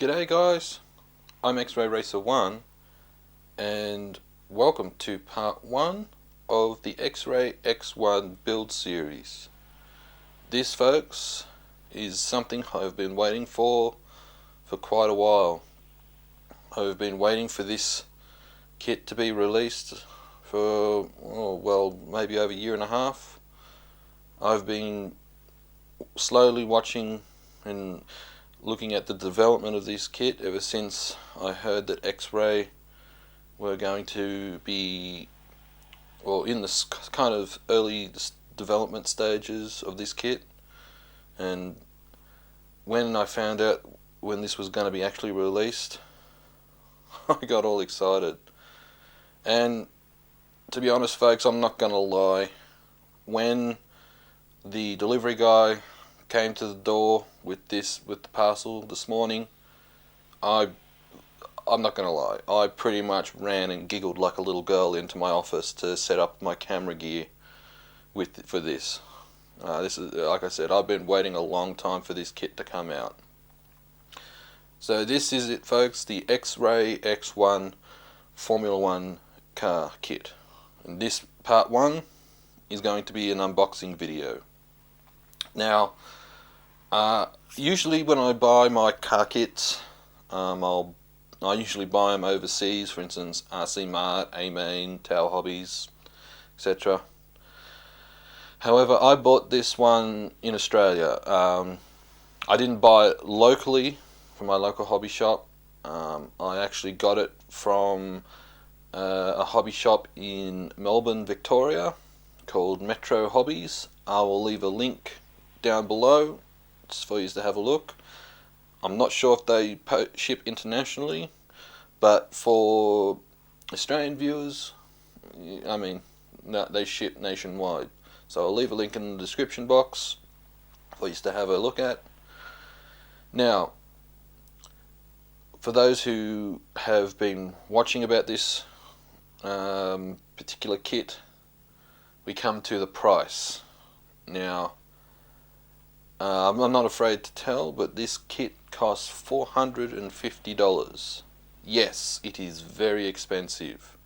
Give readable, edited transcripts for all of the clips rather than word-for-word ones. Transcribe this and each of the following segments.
G'day guys, I'm Xray X1 and welcome to part 1 of the Xray X1 build series. This, folks, is something I've been waiting for quite a while. I've been waiting for this kit to be released for, maybe over a year and a half. I've been slowly watching and looking at the development of this kit ever since I heard that Xray were going to be, in this kind of early development stages of this kit. And when I found out when this was going to be actually released, I got all excited. And to be honest, folks, I'm not going to lie, when the delivery guy came to the door with the parcel this morning, I'm not gonna lie, I pretty much ran and giggled like a little girl into my office to set up my camera gear for this. This is, like I said, I've been waiting a long time for this kit to come out. So this is it, folks, the Xray X1 Formula 1 car kit. And this part 1 is going to be an unboxing video. Now, usually when I buy my car kits, I usually buy them overseas, for instance RC Mart, A-Main, Tower Hobbies, etc. However, I bought this one in Australia. I didn't buy it locally from my local hobby shop. I actually got it from a hobby shop in Melbourne, Victoria, called Metro Hobbies. I will leave a link down below just for you to have a look. I'm not sure if they ship internationally, but for Australian viewers, I mean, no, they ship nationwide. So I'll leave a link in the description box for you to have a look at. Now, for those who have been watching about this particular kit, we come to the price. Now, I'm not afraid to tell, but this kit costs $450. Yes, it is very expensive.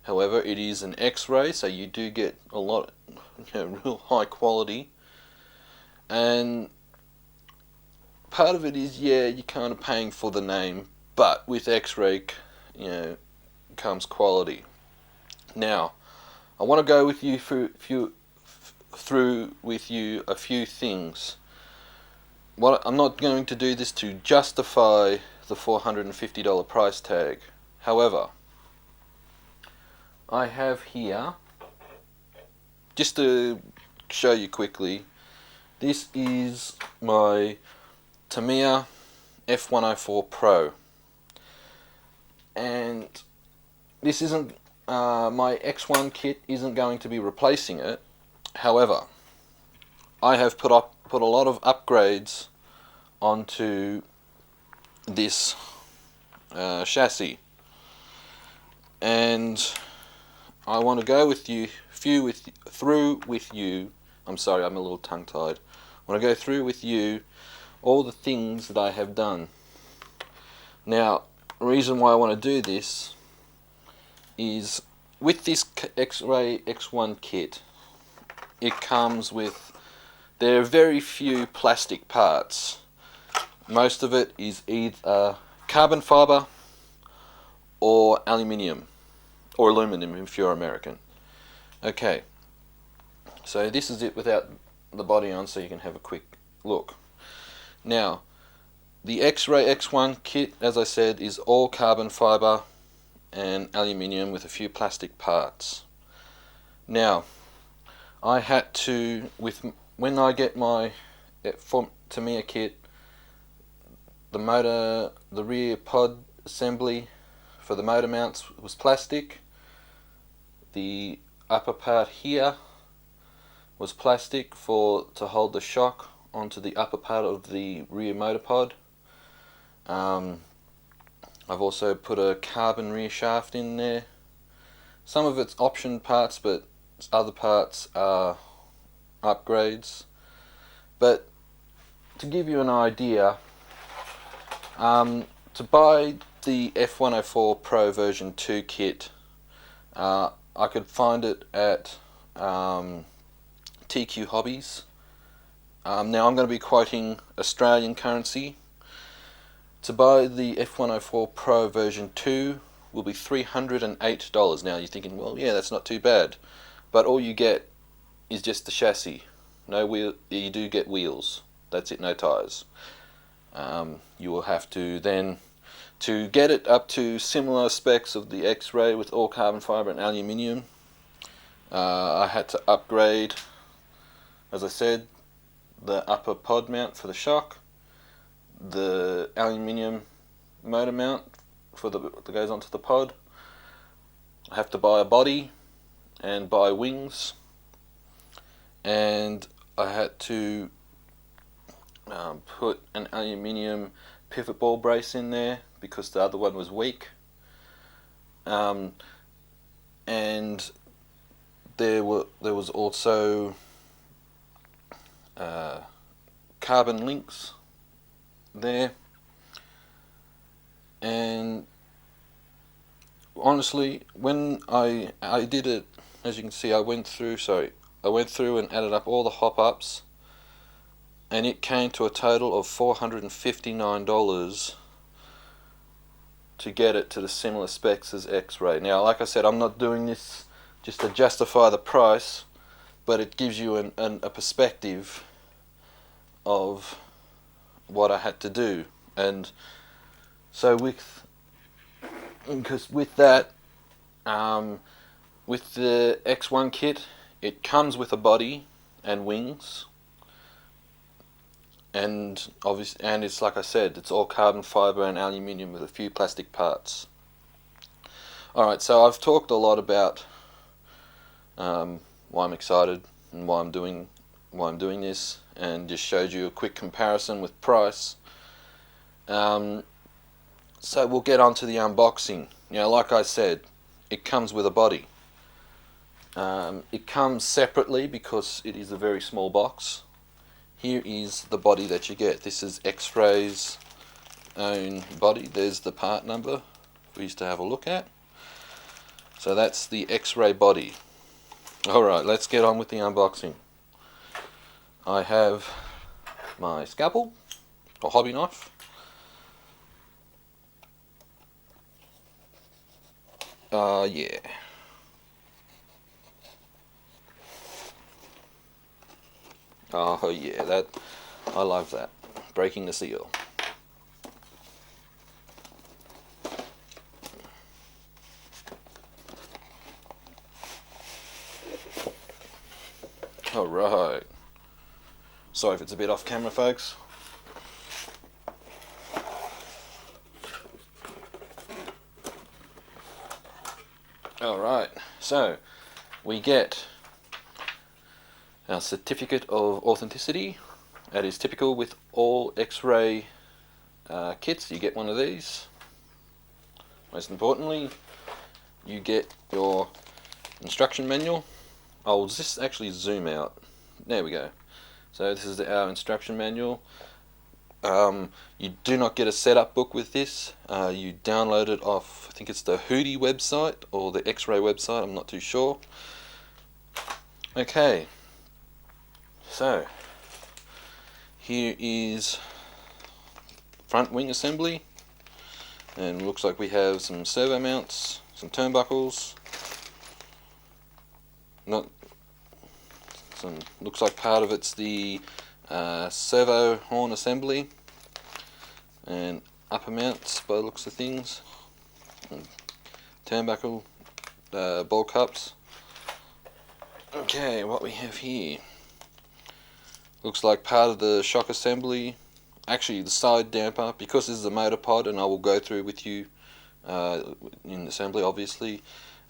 However, it is an Xray, so you do get a lot, real high quality. And part of it is, you're kind of paying for the name, but with Xray, comes quality. Now, I want to go with you through with you a few things. I'm not going to do this to justify the $450 price tag. However, I have here, just to show you quickly, this is my Tamiya F104 Pro, and this isn't my X1 kit isn't going to be replacing it. However, I have put a lot of upgrades onto this chassis, and I want to go through with you. I'm sorry, I'm a little tongue-tied. I want to go through with you all the things that I have done. Now, the reason why I want to do this is with this Xray X1 kit, it comes with, there are very few plastic parts. Most of it is either carbon fiber or aluminium, or aluminum if you're American. Okay, so this is it without the body on, so you can have a quick look. Now, the Xray X1 kit, as I said, is all carbon fiber and aluminium with a few plastic parts. Now, I had to, when I get my Tamiya kit, the rear pod assembly for the motor mounts was plastic. The upper part here was plastic to hold the shock onto the upper part of the rear motor pod. I've also put a carbon rear shaft in there. Some of it's option parts, but other parts are upgrades. But to give you an idea, To buy the F104 Pro version 2 kit, I could find it at TQ Hobbies. Now I'm going to be quoting Australian currency. To buy the F104 Pro version 2 will be $308. Now you're thinking, well, yeah, that's not too bad, but all you get is just the chassis. No wheel. You do get wheels. That's it. No tires. You will have to then, to get it up to similar specs of the X-Ray with all carbon fibre and aluminium, I had to upgrade, as I said, the upper pod mount for the shock, the aluminium motor mount for that goes onto the pod. I have to buy a body and buy wings, and I had to put an aluminium pivot ball brace in there because the other one was weak, and there was also carbon links there. And honestly, when I did it, as you can see, I went through and added up all the hop-ups, and it came to a total of $459 to get it to the similar specs as X-Ray. Now, like I said, I'm not doing this just to justify the price, but it gives you a perspective of what I had to do. And so with that, with the X1 kit, it comes with a body and wings, and obviously, and it's like I said, it's all carbon fibre and aluminium with a few plastic parts. Alright, so I've talked a lot about why I'm excited and why I'm doing this, and just showed you a quick comparison with price. So we'll get on to the unboxing. Like I said, it comes with a body. It comes separately because it is a very small box. Here is the body that you get. This is X-Ray's own body. There's the part number for you to have a look at. So that's the X-Ray body. Alright, let's get on with the unboxing. I have my scalpel, or hobby knife. Yeah. Oh yeah, I love that. Breaking the seal. Alright. Sorry if it's a bit off camera, folks. Alright, so we get our certificate of authenticity. That is typical with all X-Ray kits. You get one of these. Most importantly, you get your instruction manual. I'll just actually zoom out. There we go. So this is our instruction manual. You do not get a setup book with this. You download it off, I think it's the Hootie website or the X-Ray website, I'm not too sure. Okay, so here is front wing assembly, and looks like we have some servo mounts, some turnbuckles, looks like part of it's the servo horn assembly, and upper mounts by the looks of things, and turnbuckle ball cups. Okay, what we have here looks like part of the shock assembly, actually the side damper, because this is a motor pod, and I will go through with you in assembly obviously.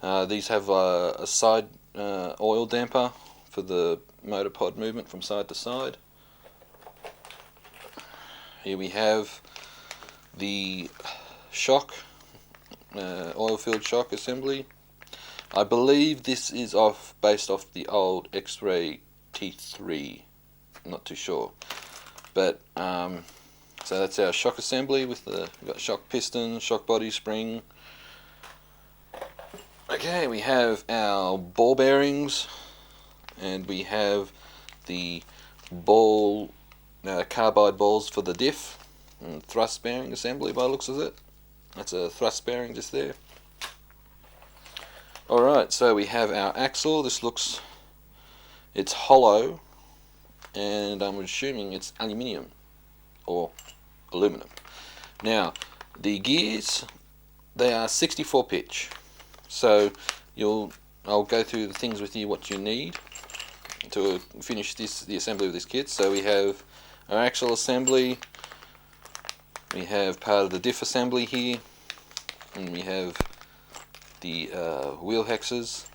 These have a side oil damper for the motor pod movement from side to side. Here we have the shock, oil-filled shock assembly. I believe this is based off the old X-Ray T3. I'm not too sure, but So that's our shock assembly with the, we've got shock piston, shock body, spring. Okay, we have our ball bearings, and we have the ball carbide balls for the diff and thrust bearing assembly by the looks of it. That's a thrust bearing just there. Alright, so we have our axle. This looks, it's hollow, and I'm assuming it's aluminium or aluminum. Now, the gears, they are 64 pitch. So I'll go through the things with you what you need to finish the assembly of this kit. So we have our axle assembly, we have part of the diff assembly here, and we have the wheel hexes.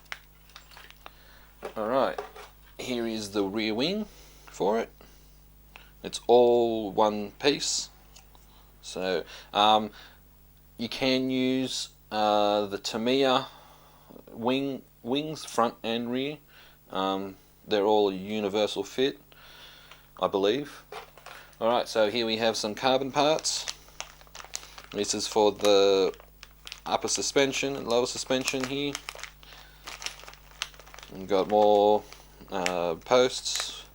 Alright, here is the rear wing for it. It's all one piece. So you can use the Tamiya wings, front and rear. They're all a universal fit, I believe. Alright, so here we have some carbon parts. This is for the upper suspension and lower suspension here. We've got more posts.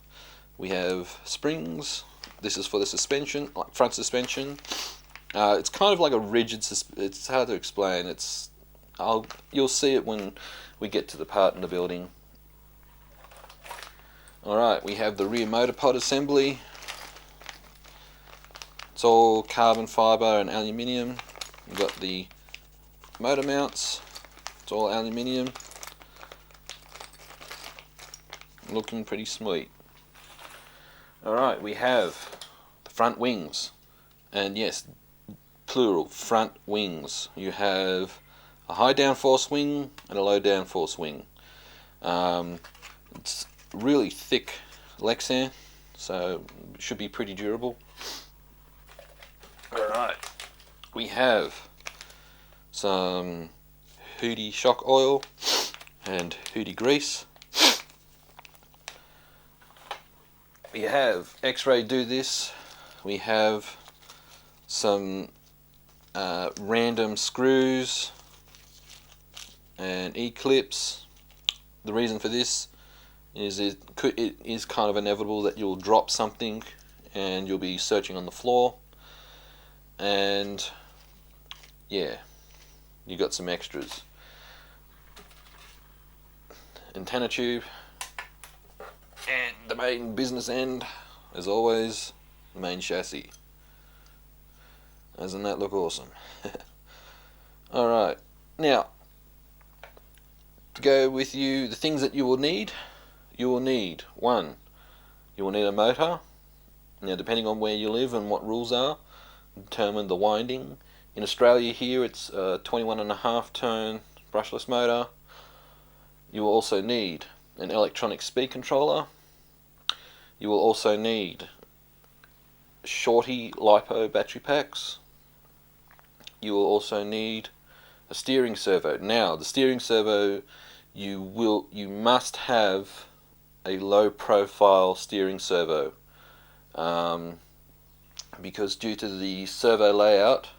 We have springs. This is for the suspension, like front suspension. It's kind of like a rigid. It's hard to explain. You'll see it when we get to the part in the building. All right, we have the rear motor pod assembly. It's all carbon fiber and aluminium. We've got the motor mounts. It's all aluminium. Looking pretty sweet. Alright, we have the front wings, and yes, plural, front wings. You have a high downforce wing and a low downforce wing. It's really thick Lexan, so it should be pretty durable. Alright, we have some Hootie shock oil and Hootie grease. We have Xray do this. We have some random screws and E-clips. The reason for this is it is kind of inevitable that you'll drop something and you'll be searching on the floor, and yeah, you got some extras. Antenna tube. And the main business end, as always, the main chassis. Doesn't that look awesome? Alright, now, to go with you, the things that you will need, one, you will need a motor. Now, depending on where you live and what rules are, determine the winding. In Australia here, it's a 21.5 turn brushless motor. You will also need an electronic speed controller. You will also need shorty LiPo battery packs. You will also need a steering servo. Now, the steering servo, you must have a low profile steering servo, because due to the servo layout,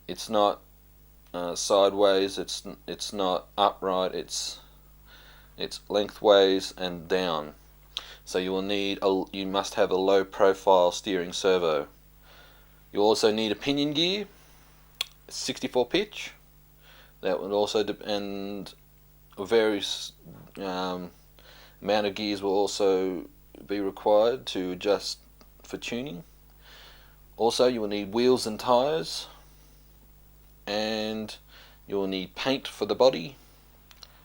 it's not sideways, it's not upright, it's lengthways and down. So you must have a low profile steering servo. You also need a pinion gear, 64 pitch. That would also and various amount of gears will also be required to adjust for tuning. Also, you will need wheels and tires, and you will need paint for the body.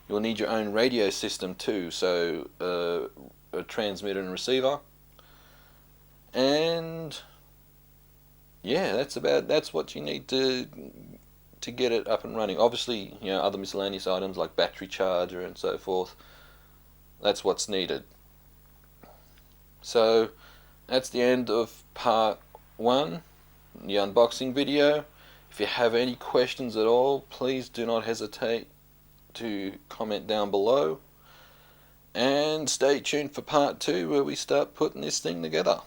You will need your own radio system too, so a transmitter and receiver. And yeah, that's what you need to get it up and running. Obviously, other miscellaneous items like battery charger and so forth, that's what's needed. So that's the end of part 1, the unboxing video. If you have any questions at all, please do not hesitate to comment down below, and stay tuned for part 2 where we start putting this thing together.